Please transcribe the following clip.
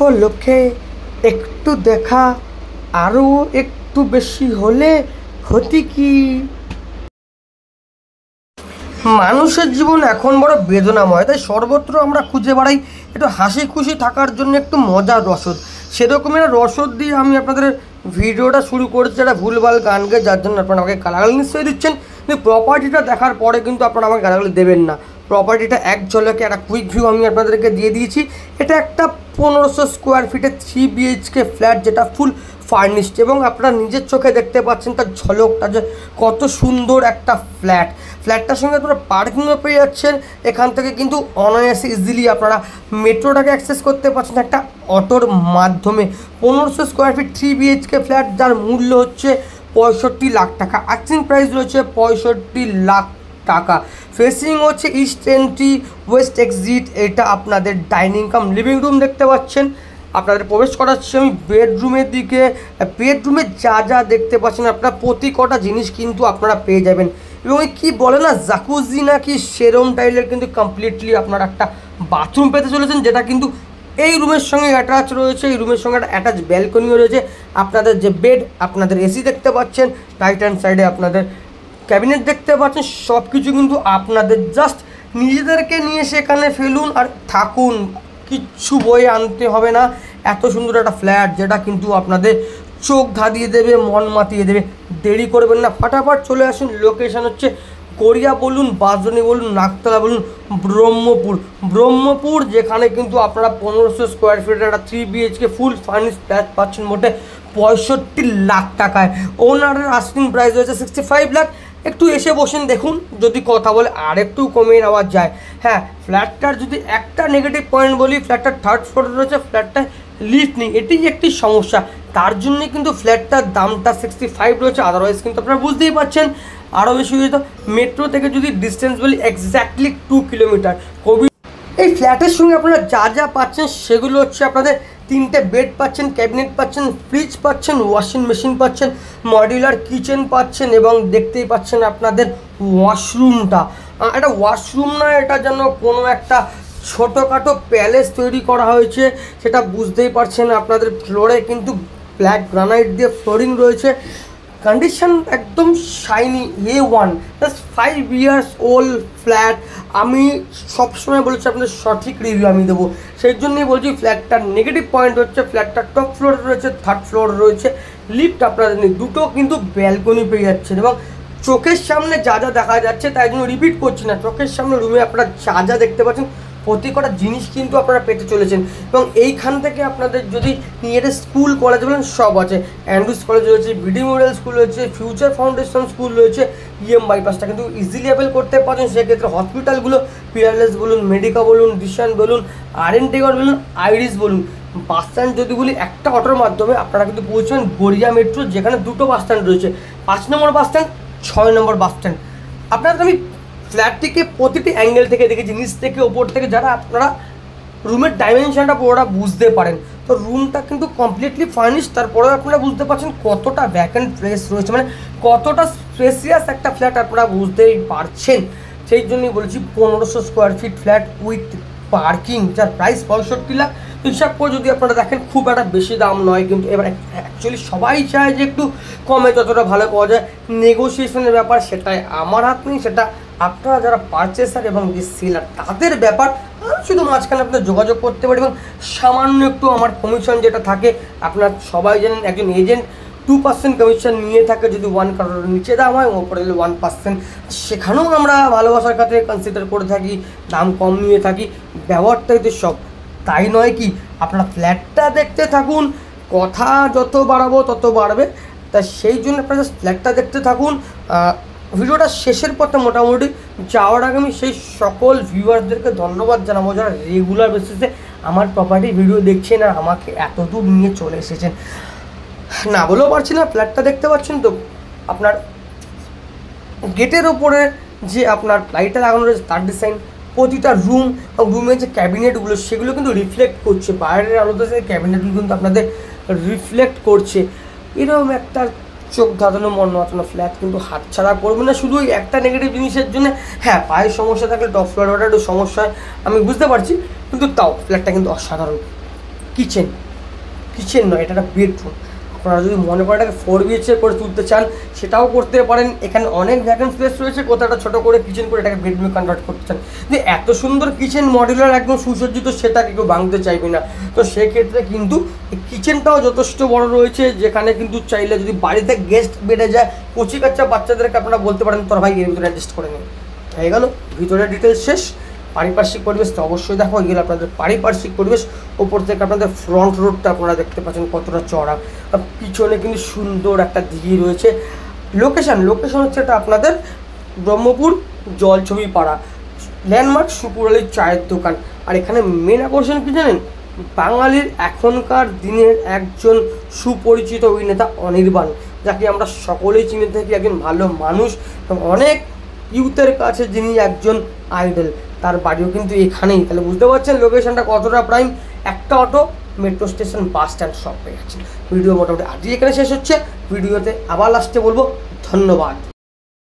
উপলক্ষে একটু দেখা আরও একটু বেশি হলে ক্ষতি কি? মানুষের জীবন এখন বড় বেদনাময়, তাই সর্বত্র আমরা খুঁজে বেড়াই একটু হাসি খুশি থাকার জন্য একটু মজার রসদ। সেরকমের রসদ দিয়ে আমি আপনাদের ভিডিওটা শুরু করেছি, একটা ভুলভাল গান গেয়ে, যার জন্য আপনারা আমাকে গালাগালি নিশ্চয়ই দিচ্ছেন, কিন্তু প্রপার্টিটা দেখার পরে কিন্তু আপনারা আমাকে গালাগালি দেবেন না। প্রপার্টিটা এক ঝলকে একটা কুইক ভিউ আমি আপনাদেরকে দিয়ে দিয়েছি। এটা একটা 1500 স্কোয়ার ফিটের 3 BHK ফ্ল্যাট, যেটা ফুল ফার্নিশড, এবং আপনারা নিজের চোখে দেখতে পাচ্ছেন তার ঝলকটা যে কত সুন্দর একটা ফ্ল্যাটটার সঙ্গে আপনারা পার্কিংও পেয়ে যাচ্ছেন। এখান থেকে কিন্তু অনায়াসে ইজিলি আপনারা মেট্রোটাকে অ্যাক্সেস করতে পারছেন একটা অটোর মাধ্যমে। 1500 স্কোয়ার ফিট 3 BHK ফ্ল্যাট, যার মূল্য হচ্ছে 65 লাখ টাকা। আর্চিং প্রাইস রয়েছে 65 লাখ টাকা। ফেসিং হচ্ছে ইস্ট এন্ট্রি, ওয়েস্ট এক্সিট। এটা আপনাদের ডাইনিং কাম লিভিং রুম দেখতে পাচ্ছেন। আপনাদের প্রবেশ করাচ্ছি আমি বেডরুমের দিকে। বেডরুমে যা যা দেখতে পাচ্ছেন আপনারা প্রতি কটা জিনিস কিন্তু আপনারা পেয়ে যাবেন। এবং ওই কী বলে না, জাকুজি নাকি সেরম টাইলের কিন্তু কমপ্লিটলি আপনারা একটা বাথরুম পেতে চলেছেন, যেটা কিন্তু এই রুমের সঙ্গে অ্যাটাচ রয়েছে। এই রুমের সঙ্গে একটা অ্যাটাচ ব্যালকনিও রয়েছে। আপনাদের যে বেড, আপনাদের এসি দেখতে পাচ্ছেন, রাইট হ্যান্ড সাইডে আপনাদের ক্যাবিনেট দেখতে পাচ্ছেন। সব কিছু কিন্তু আপনাদের জাস্ট নিজেদেরকে নিয়ে সেখানে ফেলুন আর থাকুন, কিচ্ছু বয়ে আনতে হবে না। এত সুন্দর একটা ফ্ল্যাট, যেটা কিন্তু আপনাদের চোখ ধাঁধিয়ে দেবে, মন মাতিয়ে দেবে। দেরি করবেন না, ফাটাফাট চলে আসুন। লোকেশান হচ্ছে গড়িয়া বলুন, বাঁশদ্রোণী বলুন, নাকতলা বলুন, ব্রহ্মপুর, যেখানে কিন্তু আপনারা 1500 স্কোয়ার ফিটের একটা 3 BHK ফুল ফার্নিশড ফ্ল্যাট পাচ্ছেন মোটে 65 লাখ টাকায়। ওনারের আস্কিং প্রাইস হয়েছে 65 লাখ। একটু এসে বসেন, দেখুন যদি কথা বলে আর একটু কমিয়ে নেওয়া যায়। হ্যাঁ, ফ্ল্যাটটার যদি একটা নেগেটিভ পয়েন্ট বলি, ফ্ল্যাটটার 3rd ফ্লোরে রয়েছে, ফ্ল্যাটটায় লিফট নেই, এটি একটি সমস্যা। তার জন্যে কিন্তু ফ্ল্যাটটার দামটা 65 রয়েছে। আদারওয়াইজ কিন্তু আপনারা বুঝতেই পারছেন আরও বেশি হয়ে যেত। মেট্রো থেকে যদি ডিস্টেন্স বলি, এক্স্যাক্টলি 2 কিলোমিটার। এই ফ্ল্যাটের সঙ্গে আপনারা যা যা পাচ্ছেন সেগুলো হচ্ছে আপনাদের 3টে বেড পাচ্ছেন, ক্যাবিনেট পাচ্ছেন, ফ্রিজ পাচ্ছেন, ওয়াশিং মেশিন পাচ্ছেন, মডিউলার কিচেন পাচ্ছেন, এবং দেখতেই পাচ্ছেন আপনাদের ওয়াশরুমটা। একটা ওয়াশরুম না, এটা যেন কোনো একটা ছোটোখাটো প্যালেস তৈরি করা হয়েছে, সেটা বুঝতেই পারছেন। আপনাদের ফ্লোরে কিন্তু ব্ল্যাক গ্রানাইট দিয়ে ফ্লোরিং রয়েছে। কন্ডিশন একদম shiny, A1, just 5 years old flat. আমি সবসময় বলেছি আপনাদের সঠিক রিভিউ আমি দেবো, সেই জন্যই বলছি। ফ্ল্যাটটার নেগেটিভ পয়েন্ট হচ্ছে ফ্ল্যাটটার টপ ফ্লোরে রয়েছে, 3rd ফ্লোর রয়েছে, লিফট আপনাদের নেই, দুটো কিন্তু ব্যালকনি পেয়ে যাচ্ছেন। এবং চোখের সামনে যা যা দেখা যাচ্ছে, তাই জন্য রিপিট করছি না, চোখের সামনে রুমে আপনারা যা যা দেখতে পাচ্ছেন প্রতি কটা জিনিস কিন্তু আপনারা পেতে চলেছেন। এবং এইখান থেকে আপনাদের যদি নিয়ারেস্ট স্কুল কলেজ বলেন, সব আছে। অ্যান্ড্রুজ কলেজ রয়েছে, বিডি মডেল স্কুল রয়েছে, ফিউচার ফাউন্ডেশন স্কুল রয়েছে। বাইপাসটা কিন্তু ইজিলি অ্যাভেল করতে পারেন। সেক্ষেত্রে হসপিটালগুলো পিয়ারলেস বলুন, মেডিকা বলুন, ডিশান বলুন, RNTগর বলুন, আইরিস বলুন। বাস স্ট্যান্ড যদি বলি, একটা অটোর মাধ্যমে আপনারা কিন্তু পৌঁছবেন গড়িয়া মেট্রো, যেখানে 2টো বাস স্ট্যান্ড রয়েছে, 5 নম্বর বাস স্ট্যান্ড, 6 নম্বর বাস স্ট্যান্ড। আপনাদের আমি ফ্ল্যাটটিকে প্রতিটি অ্যাঙ্গেল থেকে দেখেছি, নিচ থেকে ওপর থেকে, যারা আপনারা রুমের ডাইমেনশনটা পুরোটা বুঝতে পারেন। তো রুমটা কিন্তু কমপ্লিটলি ফার্নিশড, তারপরেও আপনারা বুঝতে পারছেন কতটা ভ্যাকেন্ট প্লেস রয়েছে, মানে কতটা স্পেসিয়াস একটা ফ্ল্যাট আপনারা বুঝতেই পারছেন। সেই জন্যই বলছি 1500 square feet flat with parking, যার প্রাইস 65 লাখ। হিসাব করে যদি আপনারা দেখেন, খুব একটা বেশি দাম নয়, কিন্তু এবার অ্যাকচুয়ালি সবাই চায় যে একটু কমে যতটা ভালো পাওয়া যায়। নেগোসিয়েশনের ব্যাপার, সেটাই আমার হাত নেই, সেটা আপনারা যারা পারচেসার এবং যে সেলার তাদের ব্যাপার। শুধু মাঝখানে আপনারা যোগাযোগ করতে পারি, এবং সামান্য একটু আমার কমিশন যেটা থাকে, আপনারা সবাই জানেন একজন এজেন্ট 2% কমিশন নিয়ে থাকে যদি 1 কারোর নিচে দাম হয়, ওপরে 1%। সেখানেও আমরা ভালোবাসার খাতে কনসিডার করে থাকি, দাম কম নিয়ে থাকি। ব্যবহারটাই তো সব, তাই নয় কি? আপনারা ফ্ল্যাটটা দেখতে থাকুন, কথা যত বাড়াবো তত বাড়বে, তা সেই জন্য আপনারা জাস্ট ফ্ল্যাটটা দেখতে থাকুন। ভিডিওটা শেষের পথে মোটামুটি যাওয়ার আগে আমি সেই সকল ভিউয়ারদেরকে ধন্যবাদ জানাবো, যারা রেগুলার বেসিসে আমার প্রপার্টি ভিডিও দেখছেন আর আমাকে এত দূর নিয়ে চলে এসেছেন। না বলেও পারছি না, ফ্ল্যাটটা দেখতে পাচ্ছেন তো, আপনার গেটের ওপরে যে আপনার লাইটটা লাগানো রয়েছে তার ডিজাইন, প্রতিটা রুম এবং রুমের যে ক্যাবিনেটগুলো সেগুলো কিন্তু রিফ্লেক্ট করছে, বাইরের আলোতে সেই ক্যাবিনেটগুলো কিন্তু আপনাদের রিফ্লেক্ট করছে। এরকম একটা চোখ ধাঁধানো মন মাতানো ফ্ল্যাট কিন্তু হাতছাড়া করবে না শুধু ওই একটা নেগেটিভ জিনিসের জন্য। হ্যাঁ, পায়ের সমস্যা থাকলে টপ ফ্লোর ওটা একটু সমস্যা হয়, আমি বুঝতে পারছি, কিন্তু তাও ফ্ল্যাটটা কিন্তু অসাধারণ। কিচেন নয়, এটা একটা বেডরুম। আপনারা যদি মনে করেন এটাকে 4 BHK করে তুলতে চান সেটাও করতে পারেন। এখানে অনেক ভ্যাকেন্ট স্পেস রয়েছে, কোথাও একটা ছোটো করে কিচেন করে এটাকে বেডরুমে কনভার্ট করতে চান। যে এত সুন্দর কিচেন মডিউলার একদম সুসজ্জিত, সেটাকে কেউ ভাঙতে চাইবে না। তো সেক্ষেত্রে কিন্তু এই কিচেনটাও যথেষ্ট বড় রয়েছে, যেখানে কিন্তু চাইলে যদি বাড়িতে গেস্ট বেড়ে যায়, কচি কাচ্চা বাচ্চাদেরকে আপনারা বলতে পারেন তোর ভাই এর ভিতরে অ্যাডজাস্ট করে নিন। হয়ে গেল ভিতরে ডিটেলস শেষ। পারিপার্শ্বিক পরিবেশ তো অবশ্যই দেখো, এগুলো আপনাদের পারিপার্শ্বিক পরিবেশ। ওপর থেকে আপনাদের ফ্রন্ট রোডটা আপনারা দেখতে পাচ্ছেন কতটা চড়া, আর পিছনে কিন্তু সুন্দর একটা দিঘি রয়েছে। লোকেশন হচ্ছে এটা আপনাদের ব্রহ্মপুর জলছবি পাড়া, ল্যান্ডমার্ক সুপুর আলীর চায়ের দোকান। আর এখানে মেন আকর্ষণ কি জানেন, বাঙালির এখনকার দিনের একজন সুপরিচিত অভিনেতা অনির্বাণ, যাকে আমরা সকলেই চিনে থাকি, একজন ভালো মানুষ এবং অনেক ইউথের কাছে যিনি একজন আইডল। তার বাড়িও কিন্তু এখানেই। তাহলে বুঝতে পারছেন লোকেশনটা কতটা প্রাইম। একটা auto, metro station, bus stand সব পেয়ে যাচ্ছে। ভিডিও মোটামুটি আজই এখানে শেষ হচ্ছে। ভিডিওতে আবার লাস্টে বলবো ধন্যবাদ।